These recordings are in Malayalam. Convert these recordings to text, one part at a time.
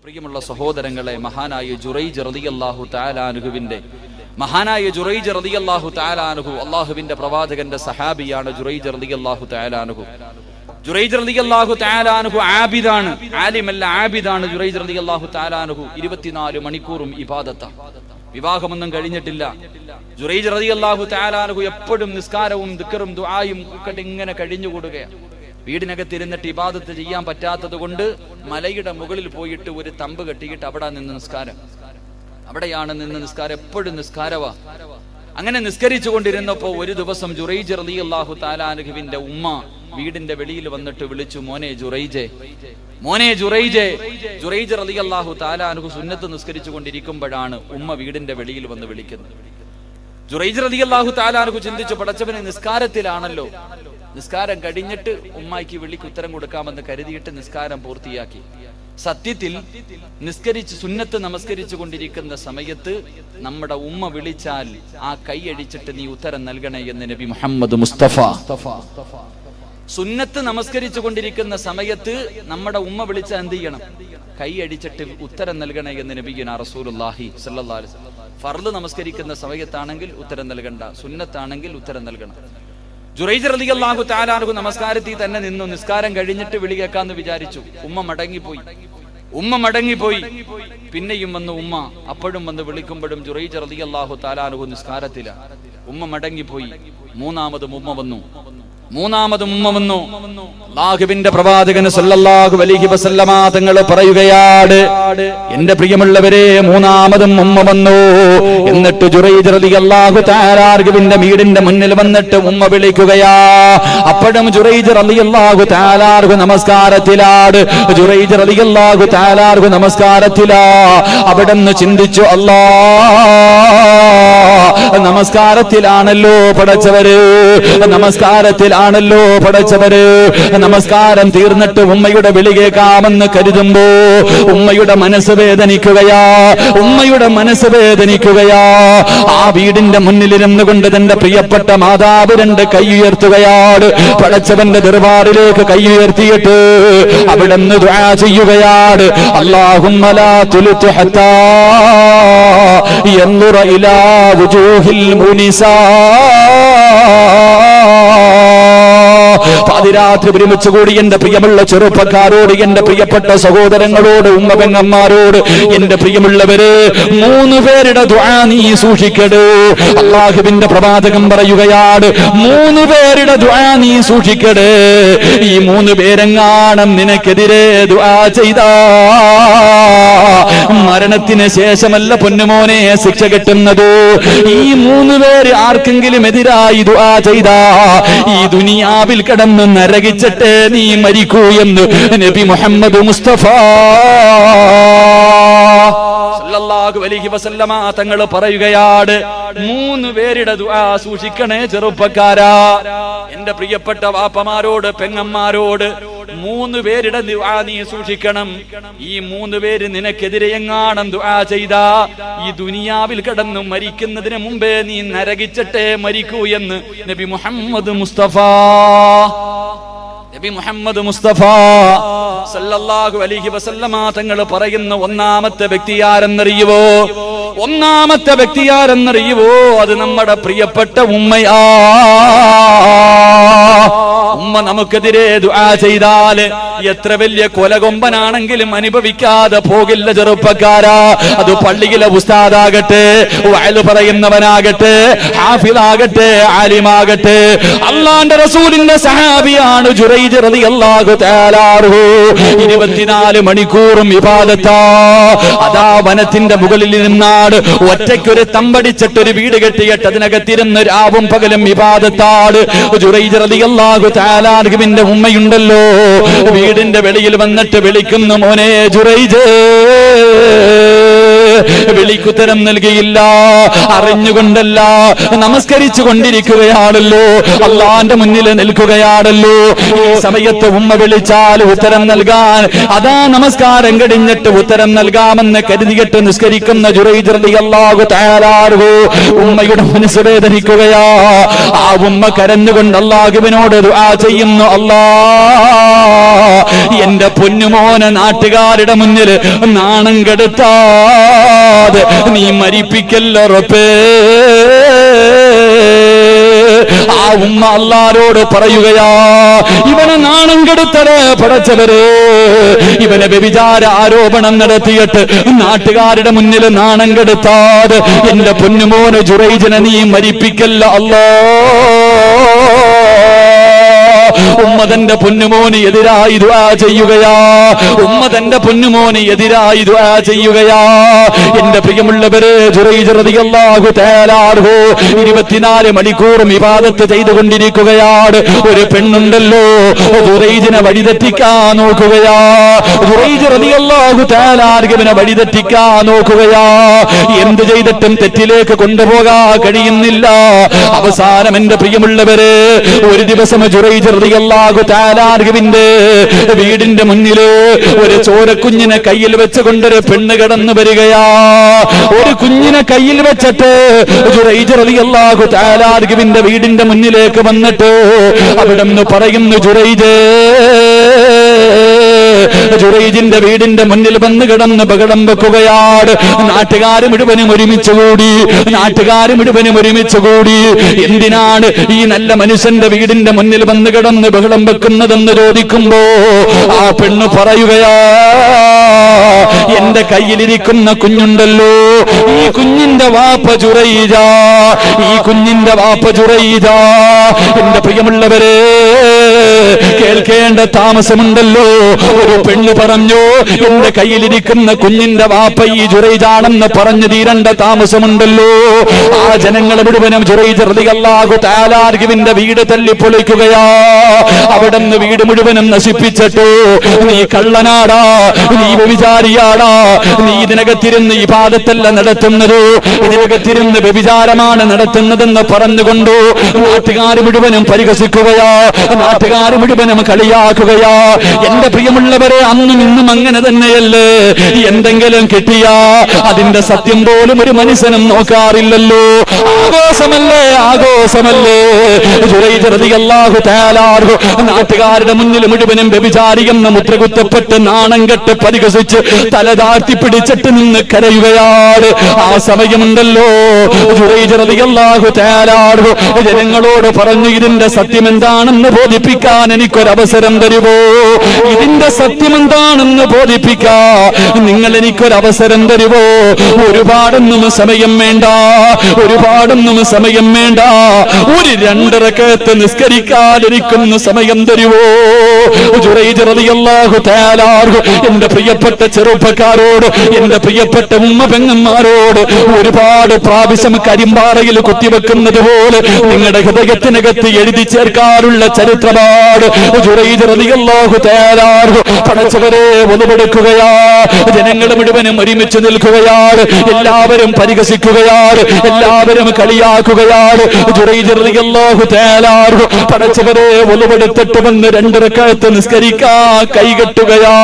പ്രിയമുള്ള സഹോദരങ്ങളെ, മഹാനായ ജുറൈജ് റളിയല്ലാഹു തആല അൻഹുവിന്റെ അല്ലാഹുവിന്റെ പ്രവാചകന്റെ സഹാബിയാണ് ജുറൈജ് റളിയല്ലാഹു തആല അൻഹു. ജുറൈജ് റളിയല്ലാഹു തആല അൻഹു ആബിദാണ്, ആലിമല്ല ആബിദാണ്. ജുറൈജ് റളിയല്ലാഹു തആല അൻഹു 24 മണിക്കൂറും ഇബാദത്ത. വിവാഹമൊന്നും കഴിഞ്ഞിട്ടില്ല. ജുറൈജ് റളിയല്ലാഹു തആല അൻഹു എപ്പോഴും നിസ്കാരവും ദിക്റും ദുആയും ഒക്കെ ഇങ്ങനെ കഴിഞ്ഞുകൂടുകയാണ്. വീടിനകത്തിരുന്നിട്ട് ഇബാദത്ത് ചെയ്യാൻ പറ്റാത്തത് കൊണ്ട് മലയുടെ മുകളിൽ പോയിട്ട് ഒരു തമ്പ് കെട്ടിയിട്ട് അവിടെ നിന്ന് നിസ്കാരം, അവിടെയാണ് നിന്ന് നിസ്കാരം, എപ്പോഴും നിസ്കാരവാ. അങ്ങനെ നിസ്കരിച്ചു കൊണ്ടിരുന്നപ്പോ ഒരു ദിവസം ജുറൈജ് റളിയല്ലാഹു തആല അൻഹുവിന്റെ ഉമ്മ വീടിന്റെ വെളിയിൽ വന്നിട്ട് വിളിച്ചു, മോനെ ജുറൈജേ, മോനെ ജുറൈജേ. ജുറൈജ് റളിയല്ലാഹു തആല അൻഹു സുന്നത്ത് നിസ്കരിച്ചു കൊണ്ടിരിക്കുമ്പോഴാണ് ഉമ്മ വീടിന്റെ വെളിയിൽ വന്ന് വിളിക്കുന്നത്. ജുറൈജ് റളിയല്ലാഹു തആല അൻഹു ചിന്തിച്ചു, പടച്ചവനെ നിസ്കാരത്തിലാണല്ലോ, നിസ്കാരം കഴിഞ്ഞിട്ട് ഉമ്മായിക്ക് വിളിക്ക് ഉത്തരം കൊടുക്കാമെന്ന് കരുതിയിട്ട് നിസ്കാരം പൂർത്തിയാക്കി. സത്യത്തിൽ നിസ്കരിച്ച് സുന്നത്ത് നമസ്കരിച്ചു കൊണ്ടിരിക്കുന്ന സമയത്ത് നമ്മുടെ ഉമ്മ വിളിച്ചാൽ ആ കൈയടിച്ചിട്ട് നീ ഉത്തരം നൽകണേ എന്ന് നബി മുഹമ്മദ് മുസ്തഫ. സുന്നത്ത് നമസ്കരിച്ചു കൊണ്ടിരിക്കുന്ന സമയത്ത് നമ്മുടെ ഉമ്മ വിളിച്ചാൽ എന്ത് ചെയ്യണം? കൈയടിച്ചിട്ട് ഉത്തരം നൽകണേ എന്ന് നബിയുനാ റസൂലുള്ളാഹി സ്വല്ലല്ലാഹു അലൈഹി വസല്ലം. ഫർള് നമസ്കരിക്കുന്ന സമയത്താണെങ്കിൽ ഉത്തരം നൽകണ്ട, സുന്നത്താണെങ്കിൽ ഉത്തരം നൽകണം. ജുറൈജ് റളിയല്ലാഹു തആല അൻഹു നമസ്കാരത്തിൽ തന്നെ നിന്നു. നിസ്കാരം കഴിഞ്ഞിട്ട് വിളി കേൾക്കാന്ന് വിചാരിച്ചു. ഉമ്മ മടങ്ങിപ്പോയി. പിന്നെയും വന്നു ഉമ്മ. അപ്പോഴും വന്ന് വിളിക്കുമ്പോഴും ജുറൈജ് റളിയല്ലാഹു തആല അൻഹു നിസ്കാരത്തിലാ. ഉമ്മ മടങ്ങിപ്പോയി. മൂന്നാമതും ഉമ്മ വന്നു. അല്ലാഹുവിന്റെ പ്രവാചകൻ സല്ലല്ലാഹു അലൈഹി വസല്ലമ തങ്ങൾ പറയുകയാണ്, എന്റെ പ്രിയമുള്ളവരെ, മൂന്നാമതും ഉമ്മ വന്നു. എന്നിട്ട് ജുറൈജ് റളിയല്ലാഹു തആല അൻഹുവിന്റെ വീടിന്റെ മുന്നിൽ വന്നിട്ട് ഉമ്മ വിളിക്കുകയാ. അപ്പോഴും ജുറൈജ് റളിയല്ലാഹു തആല അൻഹു നമസ്കാരത്തിലാണ്. ജുറൈജ് റളിയല്ലാഹു തആല അൻഹു നമസ്കാരത്തിലാ. അവിടുന്ന് ചിന്തിച്ചു, അല്ലാഹ് നമസ്കാരത്തിലാണല്ലോ പടച്ചവര്, നമസ്കാരം തീർന്നിട്ട് ഉമ്മയുടെ വിളി കേൾക്കാമെന്ന് കരുതുമ്പോ ഉമ്മയുടെ മനസ്സ് വേദനിക്കുകയാ. ആ വീടിന്റെ മുന്നിലിരുന്നു കൊണ്ട് തന്റെ പ്രിയപ്പെട്ട മാതാവ് 2 കൈ ഉയർത്തുകയാണ്. പടച്ചവന്റെ ദർബാറിലേക്ക് കൈ ഉയർത്തിയിട്ട് അവിടുന്ന് ദുആ ചെയ്യുകയാണ്, അല്ലാഹുമ്മ ലാ തുൽതു ഹത്താ യൻദുറ ഇലാ വുജൂഹിൽ മുനിസാ. പാതിരാത്രി ഒരുമിച്ച് കൂടി എന്റെ പ്രിയമുള്ള ചെറുപ്പക്കാരോട്, എന്റെ പ്രിയപ്പെട്ട സഹോദരങ്ങളോട്, ഉമ്മ പെങ്ങന്മാരോട്, എന്റെ പ്രിയമുള്ളവര്, 3 പേരുടെ ദുആ നീ സൂക്ഷിക്കടൂ. അല്ലാഹുവിന്റെ പ്രവാചകൻ പറയുകയാണ്, 3 പേരുടെ ദുആ നീ സൂക്ഷിക്കടേ. ഈ 3 പേരെങ്ങാനും നിനക്കെതിരെ ദുആ ചെയ്താ മരണത്തിന് ശേഷമല്ല പൊന്നുമോനെ ശിക്ഷ കിട്ടുന്നത്. ഈ 3 പേര് ആർക്കെങ്കിലും എതിരായി ദുആ ചെയ്താ ഈ ദുനിയാവിൽ കിടന്ന് നരകിച്ചിട്ട് നീ മരിക്കൂ എന്ന് നബി മുഹമ്മദ് മുസ്തഫ സല്ലല്ലാഹു അലൈഹി വസല്ലമ തങ്ങൾ പറയുകയാണ്, 3 പേരുടെ ദുആ സൂക്ഷിക്കണേ ചെറുപ്പക്കാരാ. എന്റെ പ്രിയപ്പെട്ട വാപ്പമാരോട്, പെങ്ങന്മാരോട്, 3 പേരുടെ ദുആ നീ സൂക്ഷിക്കണം. ഈ 3 പേര് നിനക്കെതിരെ എങ്ങാനും ദുആ ചെയ്താ ഈ ദുനിയാവിൽ കിടന്നു മരിക്കുന്നതിന് മുമ്പേ നീ നരകിച്ചിട്ടേ മരിക്കൂ എന്ന് നബി മുഹമ്മദ് മുസ്തഫ സല്ലല്ലാഹു അലൈഹി വസല്ലമ തങ്ങൾ പറയുന്ന ഒന്നാമത്തെ വ്യക്തി ആരെന്നറിയുവോ? അത് നമ്മുടെ പ്രിയപ്പെട്ട ഉമ്മയാ. ഉമ്മ നമുക്കെതിരെ ദുആ ചെയ്താല് എത്ര വലിയ കൊലകൊമ്പനാണെങ്കിലും അനുഭവിക്കാതെ പോകില്ല ചെറുപ്പക്കാരാ. അത് പള്ളിയിലെ ഉസ്താദാകട്ടെ, വഅല് പറയുന്നവനാകട്ടെ, ഹാഫിളാകട്ടെ, ആലിമാകട്ടെ, അല്ലാഹുവിന്റെ റസൂലിന്റെ സഹാബിയാണ് ജുറൈജ് റളിയല്ലാഹു തആല അൻഹു. 24 മണിക്കൂറും ഇബാദത്താ. അതാ വനത്തിന്റെ മുകളിൽ നിന്നാണ് ഒറ്റയ്ക്കൊരു തമ്പടിച്ചിട്ടൊരു വീട് കെട്ടിയിട്ട് അതിനകത്തിരുന്ന് രാവും പകലും ഇബാദത്താണ്. ജുറൈജ് റളിയല്ലാഹു തആല അൻഹുവിന്റെ ഉമ്മയുണ്ടല്ലോ, വീടിന്റെ വെളിയിൽ വന്നിട്ട് വിളിക്കുന്നു, മോനെ ജുറൈജ്. വിളിക്കുത്തരം നൽകിയില്ല. അറിഞ്ഞുകൊണ്ടല്ല, നമസ്കരിച്ചു കൊണ്ടിരിക്കുകയാണല്ലോ, അല്ലാഹുവിന്റെ മുന്നിൽ നിൽക്കുകയാണല്ലോ. ഈ സമയത്ത് ഉമ്മ വിളിച്ചാൽ ഉത്തരം നൽകാൻ, അതാ നമസ്കാരം കഴിഞ്ഞിട്ട് ഉത്തരം നൽകാമെന്ന് കരുതിയിട്ട് നിസ്കരിക്കുന്ന ജുറൈജ് റളിയല്ലാഹു തആല അൻഹു ഉമ്മയുടെ മനസ്സ് വേദനിക്കുകയാ. ആ ഉമ്മ കരഞ്ഞുകൊണ്ട് അല്ലാഹുവിനോട് ദുആ ചെയ്യുന്നു, അല്ലാ എന്റെ പൊന്നുമോനെ നാട്ടുകാരുടെ മുന്നിൽ നാണം കെടുത്താതെ നീ മരിപ്പിക്കല്ല റബ്ബേ. ആ ഉമ്മ അല്ലാഹുവോട് പറയുകയാ, ഇവനെ നാണം കെടുത്തലേ പടച്ചവരെ, ഇവനെ വ്യഭിചാര ആരോപണം നടത്തിയിട്ട് നാട്ടുകാരുടെ മുന്നിൽ നാണം കെടുത്താതെ എന്റെ പൊന്നുമോനെ ജുറൈജിനെ നീ മരിപ്പിക്കല്ല അല്ലാ. ഉമ്മ തന്റെ പൊന്നുമോന് എതിരായി ദുആ ചെയ്യുകയാ, ഉമ്മ തന്റെ പൊന്നുമോന് എതിരായി ദുആ ചെയ്യുകയാ. എന്റെ പ്രിയമുള്ളവരെ, ജുറൈജ് റളിയല്ലാഹു തആല അൻഹു 24 മണിക്കൂറും ഇബാദത്ത് ചെയ്തുകൊണ്ടിരിക്കുകയാണ്. ഒരു പെണ്ണുണ്ടല്ലോ ജുറൈജിനെ വഴിതെറ്റിക്കാൻ നോക്കുകയാ, ജുറൈജ് റളിയല്ലാഹു തആല അൻഹുവിനെ വഴിതെറ്റിക്കാൻ നോക്കുകയാ. എന്ത് ചെയ്തിട്ടും തെറ്റിലേക്ക് കൊണ്ടുപോകാൻ കഴിയുന്നില്ല. അവസാനം എന്റെ പ്രിയമുള്ളവരെ, ഒരു ദിവസം ജുറൈജ് റളിയല്ലാഹു തആല അൻഹുവിന്റെ വീടിന്റെ മുന്നില് ഒരു ചോരക്കുഞ്ഞിനെ കയ്യിൽ വെച്ചുകൊണ്ടൊരു പെണ്ണ് കടന്നു വരികയാ. ഒരു കുഞ്ഞിനെ കയ്യിൽ വെച്ചിട്ട് ജുറൈജ് റളിയല്ലാഹു തആല അൻഹുവിന്റെ വീടിന്റെ മുന്നിലേക്ക് വന്നിട്ട് അവിടുന്ന് പറയുന്നു, ജുറൈജിന്റെ വീടിന്റെ മുന്നിൽ വന്ന് കിടന്ന് ബഹളം വെക്കുകയാണ്. നാട്ടുകാർ മുഴുവനും ഒരുമിച്ച് കൂടി എന്തിനാണ് ഈ നല്ല മനുഷ്യന്റെ വീടിന്റെ മുന്നിൽ വന്ന് കിടന്ന് ബഹളം വെക്കുന്നതെന്ന് ചോദിക്കുമ്പോ ആ പെണ്ണ് പറയുകയാ, എന്റെ കയ്യിലിരിക്കുന്ന കുഞ്ഞുണ്ടല്ലോ, ഈ കുഞ്ഞിന്റെ വാപ്പ ജുറൈജാ, ഈ കുഞ്ഞിന്റെ വാപ്പ ജുറൈജാ. എന്റെ പ്രിയമുള്ളവരെ, കേൾക്കേണ്ട താമസമുണ്ടല്ലോ. ഒരു പെണ്ണ് പറഞ്ഞു, എന്റെ കയ്യിലിരിക്കുന്ന കുഞ്ഞിന്റെ വാപ്പ ഈ ജുറൈജാണെന്ന് പറഞ്ഞു തീരേണ്ട താമസമുണ്ടല്ലോ. ആ ജനങ്ങൾ മുഴുവനും ജുറൈജ് റളിയല്ലാഹു തആല അൻഹുവിന്റെ വീട് തല്ലിപ്പൊളിക്കുകയാ. അവിടുന്ന് വീട് മുഴുവനും നശിപ്പിച്ചിട്ടു, നീ കള്ളനാടാ, നീ വ്യഭിചാരിയാടാ, നീ ഇതിനകത്തിരുന്ന് ഇബാദത്തല്ല നടത്തുന്നത്, ഇതിനകത്തിരുന്ന് വ്യഭിചാരമാണ് നടത്തുന്നതെന്ന് പറഞ്ഞുകൊണ്ടു നാട്ടുകാർ മുഴുവനും പരിഹസിക്കുകയാ, നാട്ടുകാർ മുഴുവനും കളിയാക്കുകയാ. എന്റെ പ്രിയമുള്ളവരെ, അന്നും ഇന്നും അങ്ങനെ തന്നെയല്ലേ? എന്തെങ്കിലും കിട്ടിയാ അതിന്റെ സത്യം പോലും ഒരു മനുഷ്യനും നോക്കാറില്ലല്ലോ. ആഘോഷമല്ലേ ജുറൈജ് റളിയല്ലാഹു തആല അൻഹു നാട്ടുകാരുടെ മുന്നിൽ മുഴുവനും വ്യഭിചാരിയെന്ന് മുദ്രകുത്തപ്പെട്ട് നാണം കെട്ട് പരിഹസിച്ച് തല താഴ്ത്തി പിടിച്ചിട്ട് നിന്ന് കരയുകയാണ്. ആ സമയമുണ്ടല്ലോ ജുറൈജ് റളിയല്ലാഹു തആല അൻഹു ജനങ്ങളോട് പറഞ്ഞു, ഇതിന്റെ സത്യം എന്താണെന്ന് ബോധിപ്പിക്കാൻ എനിക്കൊരവസരം തരുമോ? ഇതിന്റെ സത്യം എന്താണെന്ന് ബോധിപ്പിക്കാ നിങ്ങൾ എനിക്കൊരവസരം തരുമോ? ഒരുപാടൊന്നും സമയം വേണ്ട, ഒരു 2 റക്അത്ത് നിസ്കരിക്കാൻ എനിക്കൊന്ന് സമയം തരുമോ? ജുറൈജ് റളിയല്ലാഹു തആല അൻഹു എന്റെ പ്രിയപ്പെട്ട ചെറുപ്പക്കാരോട്, എന്റെ പ്രിയപ്പെട്ട ഉമ്മ പെങ്ങന്മാരോട് ഒരുപാട് പ്രാവശ്യം കരിമ്പാറയിൽ കുത്തിവെക്കുന്നത് പോലെ നിങ്ങളുടെ ഹൃദയത്തിനകത്ത് എഴുതി ചേർക്കാനുള്ള ചരിത്രമാണ് ജുറൈജ് റളിയല്ലാഹു തആല അൻഹു. പടച്ചവരെ, ഒന്നുപെടുക്കുകയാ, ജനങ്ങൾ മുഴുവനും ഒരുമിച്ച് നിൽക്കുകയാണ്, എല്ലാവരും പരിഹസിക്കുകയാണ്, എല്ലാവരും കളിയാക്കുകയാണ്. ജുറൈജ് റളിയല്ലാഹു തആല അൻഹു പടച്ചവരെ ഒന്നുപെടുത്തിട്ട് വന്ന് 2 റക്അത്ത് നിസ്കരിക്കാൻ കൈകെട്ടുകയാ.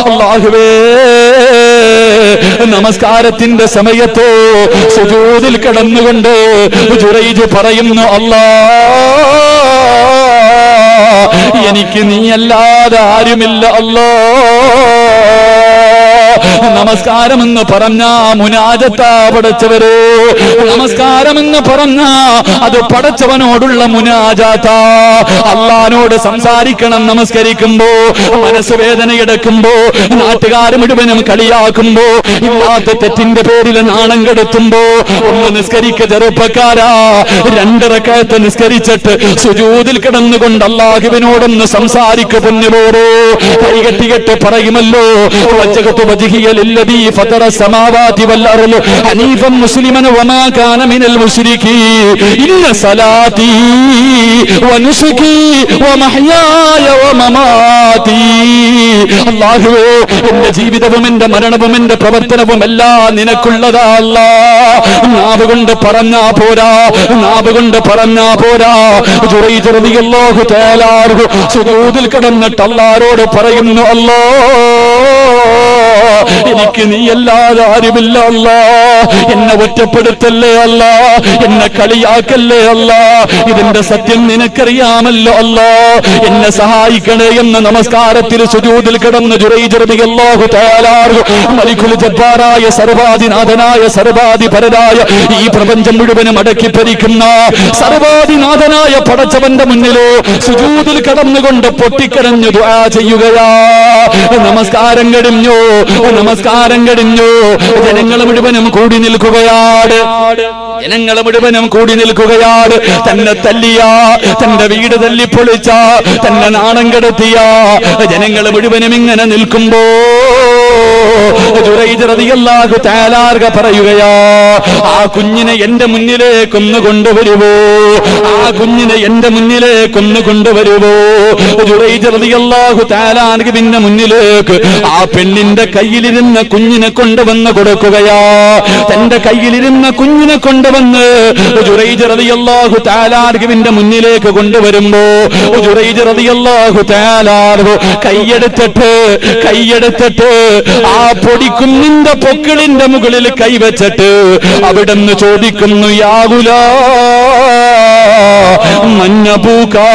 അല്ലാഹുവേ, നമസ്കാരത്തിന്റെ സമയത്തോ സുജൂദിൽ കിടന്നുകൊണ്ട് ജുറൈജ് പറയുന്നു, അല്ലാ, എനിക്ക് നീയല്ലാതെ ആരുമില്ല അല്ലാ. നമസ്കാരമെന്ന് പറഞ്ഞ മുനാജത്താ പടച്ചവരെ, നമസ്കാരമെന്ന് പറഞ്ഞ അത് പടച്ചവനോടുള്ള മുനാജാത്താ. അള്ളാനോട് സംസാരിക്കണം. നമസ്കരിക്കുമ്പോ മനസ്സ് വേദനയെടുക്കുമ്പോ, നാട്ടുകാർ മുഴുവനും കളിയാക്കുമ്പോ, ഇല്ലാത്ത തെറ്റിന്റെ പേരിൽ നാണം കെടുത്തുമ്പോ ഒന്ന് നിസ്കരിക്ക ചെറുപ്പക്കാരാ. 2 റക്അത്ത് നിസ്കരിച്ചിട്ട് സുജൂദിൽ കിടന്നുകൊണ്ട് അല്ലാഹുവിനോടൊന്ന് സംസാരിക്കു പൊന്നുപോരോ. കൈകെട്ടികെട്ട് പറയുമല്ലോ, للذي فطر السماوات والأرض حنيفا مسلما وما كان من المشركين إن صلاتي ونسكي ومحياي ومماتي. അല്ലാഹുവേ, എന്റെ ജീവിതവും എന്റെ മരണവും എന്റെ പ്രവർത്തനവും എല്ലാം നിനക്കുള്ളതാ അല്ലാ. നാവ് കൊണ്ട് പറഞ്ഞാ പോരാ. ജുറൈജ് റളിയല്ലാഹു തആല അൻഹു സുജൂദിൽ കിടന്നിട്ട് അല്ലാഹുവോട് പറയുന്നു, അല്ലാ, എനിക്ക് നീയല്ലാതെ ആരുമില്ല അല്ലാ, എന്നെ ഒറ്റപ്പെടുത്തല്ലേ അല്ലാ, എന്നെ കളിയാക്കല്ലേ അല്ലാ, ഇതിന്റെ സത്യം നിനക്കറിയാമല്ലോ അല്ലാ, എന്നെ സഹായിക്കണേ എന്ന് നമസ്കാരത്തിൽ സുജൂദിൽ കിടന്ന് ജുറൈജ് റളിയല്ലാഹു തആല മലിക്കുൽ ജബ്ബാറായ സർവാധിനാഥനായ സർവാധിപരനായ ഈ പ്രപഞ്ചം മുഴുവനും അടക്കി ഭരിക്കുന്ന സർവാധിനാഥനായ പടച്ചവന്റെ മുന്നിലോ സുജൂദിൽ കടന്നുകൊണ്ട് പൊട്ടിക്കരഞ്ഞു ദുആ ചെയ്യുകയാ. നമസ്കാരം കഴിഞ്ഞു, നമസ്കാരം കഴിഞ്ഞു. ജനങ്ങൾ മുഴുവനും കൂടി നിൽക്കുകയാണ്, ജനങ്ങൾ മുഴുവനും കൂടി നിൽക്കുകയാണ്. തന്നെ തല്ലിയ, തന്റെ വീട് തല്ലിപ്പൊളിച്ച, തന്നെ നാണം കെടുത്തിയ ജനങ്ങൾ മുഴുവനും ഇങ്ങനെ നിൽക്കുമ്പോ ജുറൈജ് റളിയല്ലാഹു തആല പറയുകയാ, ആ കുഞ്ഞിനെ എന്റെ മുന്നിലേക്കൊന്ന് കൊണ്ടുവരുവോ, ആ കുഞ്ഞിനെ എന്റെ മുന്നിലേക്കൊന്ന് കൊണ്ടുവരുവോ. ജുറൈജ് റളിയല്ലാഹു തആല പിന്നെ മുന്നിലേക്ക് ആ പെണ്ണിന്റെ കയ്യിലിരുന്ന കുഞ്ഞിനെ കൊണ്ടുവന്ന് കൊടുക്കുകയാ. തന്റെ കയ്യിലിരുന്ന കുഞ്ഞിനെ കൊണ്ടുവന്ന് ജുറൈജ് റളിയല്ലാഹു തആല ന്റെ മുന്നിലേക്ക് കൊണ്ടുവരുമ്പോ ജുറൈജ് റളിയല്ലാഹു തആല കൈയെടുത്തിട്ട് ആ പൊടിക്കുന്നിന്റെ പൊക്കിളിന്റെ മുകളിൽ കൈവച്ചിട്ട് അവിടുന്ന് ചോദിക്കുന്നു, യാ ഗുലാം മന്നബൂകാ.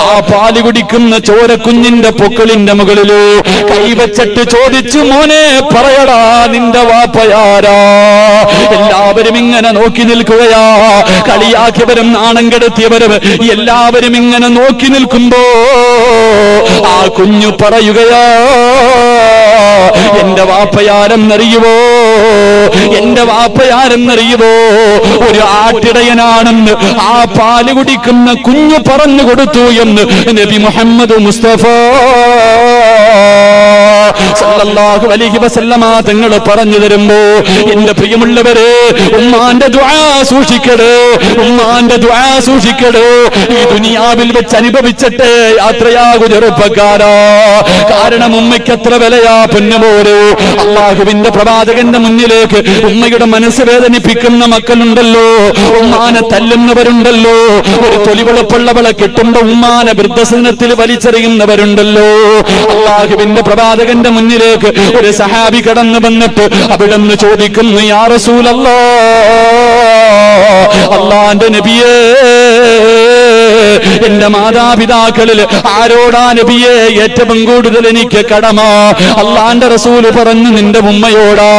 ആ പാല് കുടിക്കുന്ന ചോരക്കുഞ്ഞിന്റെ പൊക്കിളിന്റെ മുകളിലോ കൈവച്ചിട്ട് ചോദിച്ചു, മോനെ പറയടാ നിന്റെ വാപ്പയാരാ. എല്ലാവരും ഇങ്ങനെ നോക്കി നിൽക്കുകയാ, കളിയാക്കിയവരും നാണം കെടുത്തിയവരും എല്ലാവരും ഇങ്ങനെ നോക്കി നിൽക്കുമ്പോ ആ കുഞ്ഞു പറയുകയാ, എന്റെ വാപ്പയാരെന്നറിയുവോ, എന്റെ വാപ്പയാരെന്നറിയുവോ, ഒരു ആട്ടിടയനാണെന്ന് ആ പാല് കുടിക്കുന്ന കുഞ്ഞു പറഞ്ഞു കൊടുത്തു എന്ന് നബി മുഹമ്മദ് മുസ്തഫ സല്ലല്ലാഹു അലൈഹി വസല്ലമ തങ്ങൾ പറഞ്ഞു തരുമ്പോ എന്റെ പ്രിയമുള്ളവരെ, ഉമ്മാന്റെ ദുആ സൂക്ഷിക്കടേ, ഉമ്മാന്റെ ദുആ സൂക്ഷിക്കടേ. ഈ ദുനിയാവിൽ വെച്ച് അനുഭവിച്ചിട്ട് യാത്രയാകു ചെറുപ്പക്കാരാ. കാരണം ഉമ്മയ്ക്ക് എത്ര വിലയാ പൊന്നുപോരോ. അള്ളാഹുവിന്റെ പ്രവാചകന്റെ മുന്നിലേക്ക് ഉമ്മയുടെ മനസ്സ് വേദനിപ്പിക്കുന്ന മക്കളുണ്ടല്ലോ, ഉമ്മാനെ തല്ലുന്നവരുണ്ടല്ലോ, ഒരു തൊലിവെളുപ്പുള്ളവളെ കിട്ടുമ്പോ ഉമ്മാനെ വൃദ്ധസദനത്തിൽ വലിച്ചെറിയുന്നവരുണ്ടല്ലോ. അള്ളാഹുവിന്റെ പ്രവാചകന്റെ മുന്നിലേക്ക് ഒരു സഹാബി കടന്നു വന്നിട്ട് അവിടുന്ന് ചോദിക്കുന്നു, യാ റസൂലല്ലാഹ്, അല്ലാഹുവിന്റെ നബിയേ, എന്റെ മാതാപിതാക്കളിൽ ആരോടാ നബിയെ ഏറ്റവും കൂടുതൽ എനിക്ക് കടമ? അല്ലാഹുവിന്റെ റസൂല് പറഞ്ഞു, നിന്റെ ഉമ്മയോടാ.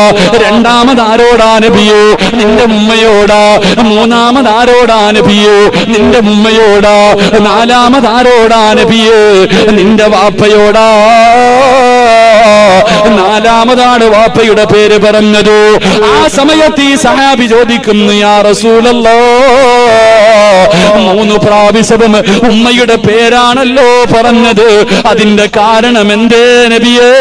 രണ്ടാമതാരോടാ നബിയോ? നിന്റെ ഉമ്മയോടാ. മൂന്നാമതാരോടാ നബിയോ? നിന്റെ ഉമ്മയോടാ. നാലാമതാരോടാ നബിയോ? നിന്റെ വാപ്പയോടാ. നാലാമതാണ് വാപ്പയുടെ പേര് പറഞ്ഞത്. ആ സമയത്ത് ഈ സഹാബി ചോദിക്കുന്നു, യാ റസൂലല്ലാഹ്, 3 പ്രാവശ്യവും ഉമ്മയുടെ പേരാണല്ലോ പറഞ്ഞത്, അതിന്റെ കാരണം എന്തേ നബിയേ?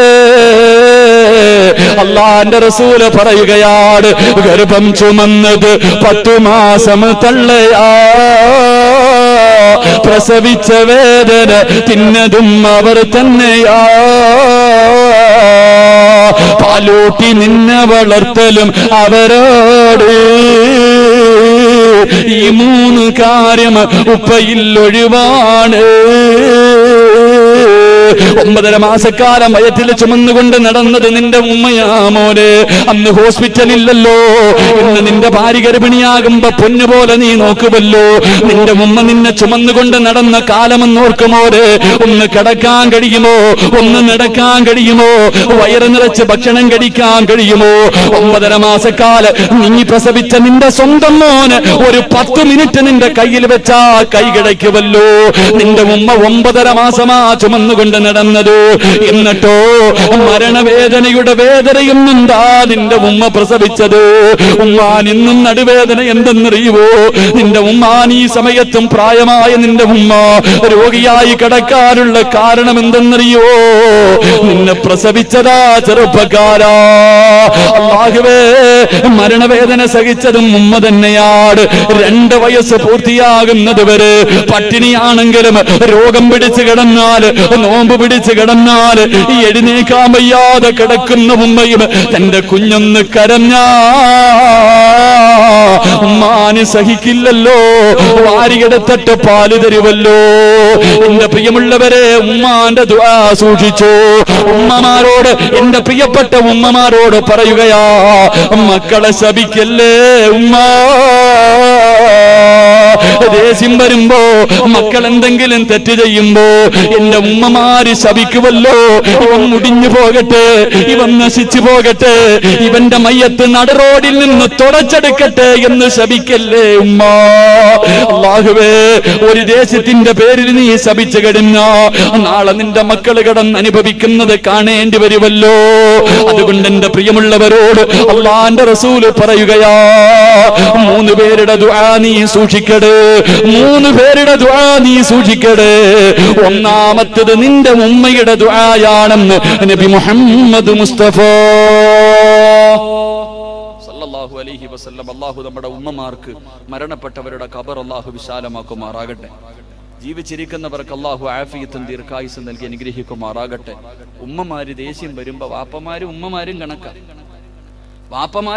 അല്ലാഹുവിന്റെ റസൂല് പറയുകയാണ്, ഗർഭം ചുമന്നത് 10 മാസം തള്ളയാ, പ്രസവിച്ച വേദന തിന്നതും അവർ തന്നെയാ, പാലൂട്ടി നിന്നെ വളർത്തലും അവരോട്. ഈ 3 കാര്യം ഉപ്പയിൽ ഒഴിവാണ്. 9.5 മാസക്കാലം വയറ്റിൽ ചുമന്നുകൊണ്ട് നടന്നത് നിന്റെ ഉമ്മയാ മോനെ. അന്ന് ഹോസ്പിറ്റലില്ലല്ലോ. ഇന്ന് നിന്റെ ഭാര്യ ഗർഭിണിയാകുമ്പോ പൊന്നുപോലെ നീ നോക്കുമല്ലോ. നിന്റെ ഉമ്മ നിന്നെ ചുമന്നുകൊണ്ട് നടന്ന കാലമെന്ന് ഓർക്കുമോരെ. ഒന്ന് കിടക്കാൻ കഴിയുമോ? ഒന്ന് നടക്കാൻ കഴിയുമോ? വയറ് നിറച്ച് ഭക്ഷണം കഴിക്കാൻ കഴിയുമോ? 9.5 മാസക്കാലം നീ പ്രസവിച്ച നിന്റെ സ്വന്തം മോന് ഒരു 10 മിനിറ്റ് നിന്റെ കയ്യിൽ വെച്ചാ കൈ കിടക്കുമല്ലോ. നിന്റെ ഉമ്മ 9.5 മാസമാ ചുമന്നുകൊണ്ട് നടന്നത്. എന്നിട്ടോ മരണവേദനയുടെ വേദനയും എന്താ നിന്റെ ഉമ്മ പ്രസവിച്ചത്. ഉമ്മാൻ ഇന്നും നടുവേദന എന്തെന്നറിയുവോ? നിന്റെ ഉമ്മാൻ ഈ സമയത്തും പ്രായമായ നിന്റെ ഉമ്മ രോഗിയായി കിടക്കാനുള്ള കാരണം എന്തെന്നറിയുവോ? നിന്നെ പ്രസവിച്ചതാ ചെറുപ്പക്കാരാ. അല്ലാഹുവേ, മരണവേദന സഹിച്ചതും ഉമ്മ തന്നെയാണ്. 2 വയസ്സ് പൂർത്തിയാകുന്നത് വരെ പട്ടിണിയാണെങ്കിലും രോഗം പിടിച്ചു കിടന്നാൽ നോമ്പ് പിടിച്ച് കിടന്നാൽ എഴുന്നേക്കാൻ വയ്യാതെ കിടക്കുന്ന ഉമ്മയും തന്റെ കുഞ്ഞൊന്ന് കരഞ്ഞാ ഉമ്മാന് സഹിക്കില്ലല്ലോ, വാരിയെടുത്തിട്ട് പാല് തരുവല്ലോ. എന്റെ പ്രിയമുള്ളവരെ, ഉമ്മാന്റെ ദുആ സൂക്ഷിച്ചോ. ഉമ്മമാരോട്, എന്റെ പ്രിയപ്പെട്ട ഉമ്മമാരോട് പറയുകയാ, മക്കളെ ശപിക്കല്ലേ ഉമ്മ. ദേഷ്യം വരുമ്പോ, മക്കൾ എന്തെങ്കിലും തെറ്റ് ചെയ്യുമ്പോ എന്റെ ഉമ്മമാര് ശപിക്കുമല്ലോ. ഇവൻ മുടിഞ്ഞു പോകട്ടെ, ഇവൻ നശിച്ചു പോകട്ടെ, ഇവന്റെ മയ്യത്ത് നടുറോഡിൽ നിന്ന് തുടച്ചെടുക്കട്ടെ എന്ന് ശപിക്കല്ലേ ഉമ്മ. അല്ലാഹുവേ, ഒരു ദേശത്തിന്റെ പേരിൽ നീ ശപിച്ചു കഴിഞ്ഞാ നാളെ നിന്റെ മക്കൾ കിടന്ന് അനുഭവിക്കുന്നത് കാണേണ്ടി വരുമല്ലോ. അതുകൊണ്ട് എന്റെ പ്രിയമുള്ളവരോട് അല്ലാഹുവിന്റെ റസൂല് പറയുകയാ, 3 പേരുടെ ദുആ നീ സൂക്ഷിക്കടേ, 3 പേരുടെ ദുആ നീ സൂക്ഷിക്കടേ. ഒന്നാമത്തേത് നിന്റെ ഉമ്മയുടെ ദുആയാണെന്ന് നബി മുഹമ്മദ് മുസ്തഫ സല്ലല്ലാഹു അലൈഹി വസല്ലം. അല്ലാഹു നമ്മുടെ ഉമ്മമാർക്ക്, മരണപ്പെട്ടവരുടെ ഖബർ അല്ലാഹു വിശാലമാക്കുമാറാകട്ടെ. ജീവിച്ചിരിക്കുന്നവർക്ക് അല്ലാഹു ആഫിയത്തും ദീർഘായുസ്സും നൽകി അനുഗ്രഹിക്കുമാറാകട്ടെ. ഉമ്മമാര് ദേഷ്യം വരുമ്പോ വാപ്പമാരും ഉമ്മമാരും കണക്കാ. വാപ്പമാര്